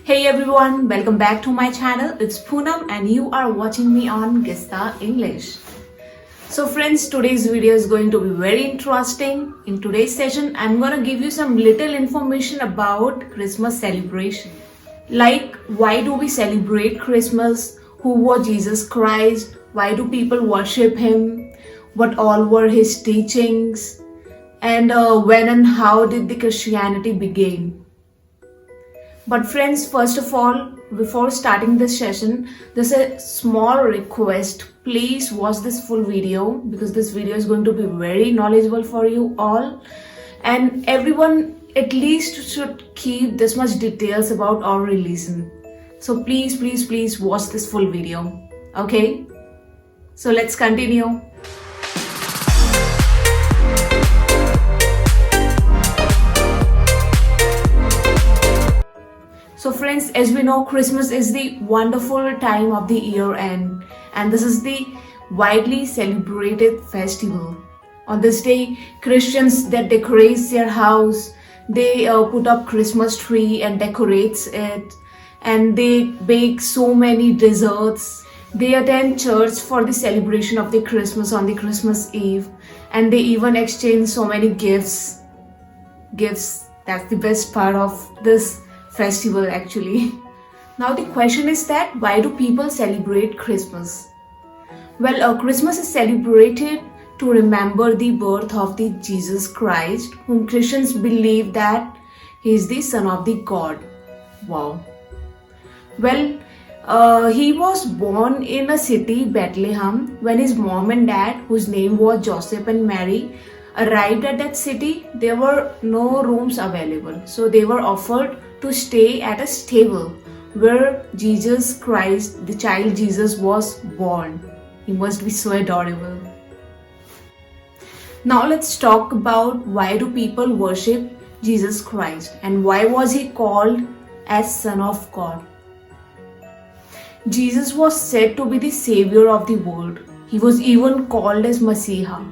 Hey everyone, welcome back to my channel. It's Poonam and you are watching me on Gista English. So friends, today's video is going to be very interesting. In today's session, I'm going to give you some little information about Christmas celebration. Like, why do we celebrate Christmas? Who was Jesus Christ? Why do people worship him? What all were his teachings? And when and how did the Christianity begin? But friends, first of all, before starting this session, there's a small request. Please watch this full video because this video is going to be very knowledgeable for you all. And everyone at least should keep this much details about our religion. So please watch this full video. Okay? So let's continue. So friends, as we know, Christmas is the wonderful time of the year end, and this is the widely celebrated festival. On this day, Christians that decorate their house, they put up Christmas tree and decorates it, and they bake so many desserts. They attend church for the celebration of the Christmas on the Christmas Eve, and they even exchange so many gifts. That's the best part of this festival actually. Now the question is that why do people celebrate Christmas? Well, Christmas is celebrated to remember the birth of the Jesus Christ, whom Christians believe that he is the son of the God. Wow. Well, he was born in a city, Bethlehem, when his mom and dad, whose name was Joseph and Mary, arrived at that city. There were no rooms available, so they were offered to stay at a stable where Jesus Christ, the child Jesus, was born. He must be so adorable. Now let's talk about why do people worship Jesus Christ and why was he called as Son of God. Jesus was said to be the savior of the world. He was even called as Messiah.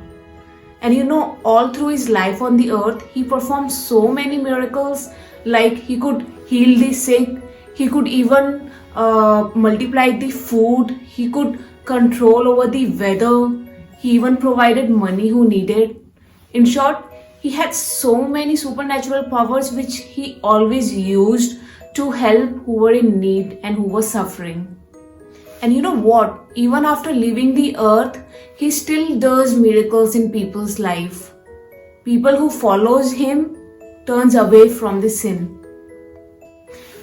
And you know, all through his life on the earth, he performed so many miracles. Like he could heal the sick, he could even multiply the food, he could control over the weather, he even provided money who needed. In short, he had so many supernatural powers which he always used to help who were in need and who were suffering. And you know what? Even after leaving the earth, he still does miracles in people's life. People who follows him turns away from the sin.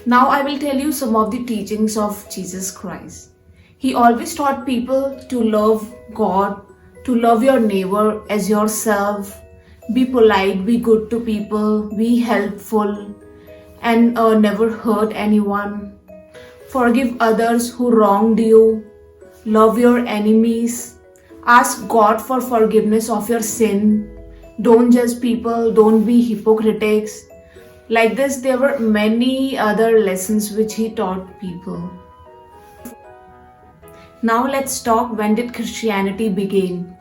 Now I will tell you some of the teachings of Jesus Christ. He always taught people to love God, to love your neighbor as yourself, be polite, be good to people, be helpful, and never hurt anyone. Forgive others who wronged you, love your enemies, ask God for forgiveness of your sin. Don't judge people, don't be hypocrites. Like this, there were many other lessons which he taught people. Now let's talk, when did Christianity begin?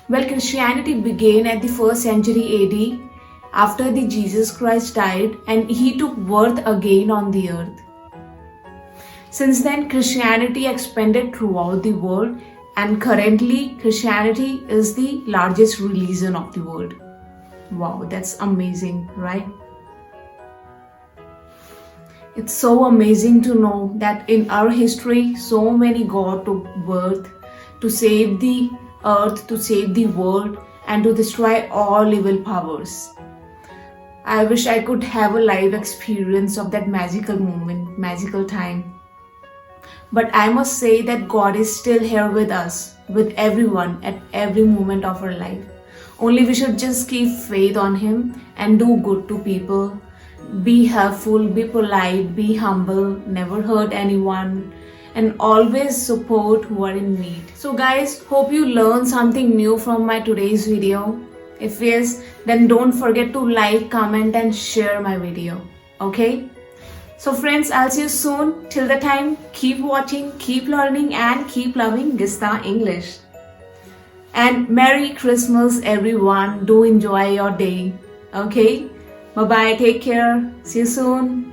Well, Christianity began at the 1st century AD after the Jesus Christ died and he took birth again on the earth. Since then, Christianity expanded throughout the world. And currently, Christianity is the largest religion of the world. Wow, that's amazing, right? It's so amazing to know that in our history, so many God took birth to save the earth, to save the world, and to destroy all evil powers. I wish I could have a live experience of that magical moment, magical time. But I must say that God is still here with us, with everyone at every moment of our life. Only we should just keep faith on him and do good to people. Be helpful, be polite, be humble, never hurt anyone, and always support who are in need. So guys, hope you learned something new from my today's video. If yes, then don't forget to like, comment and share my video. Okay? So friends, I'll see you soon. Till the time, keep watching, keep learning and keep loving Gista English. And Merry Christmas everyone. Do enjoy your day. Okay? Bye bye. Take care. See you soon.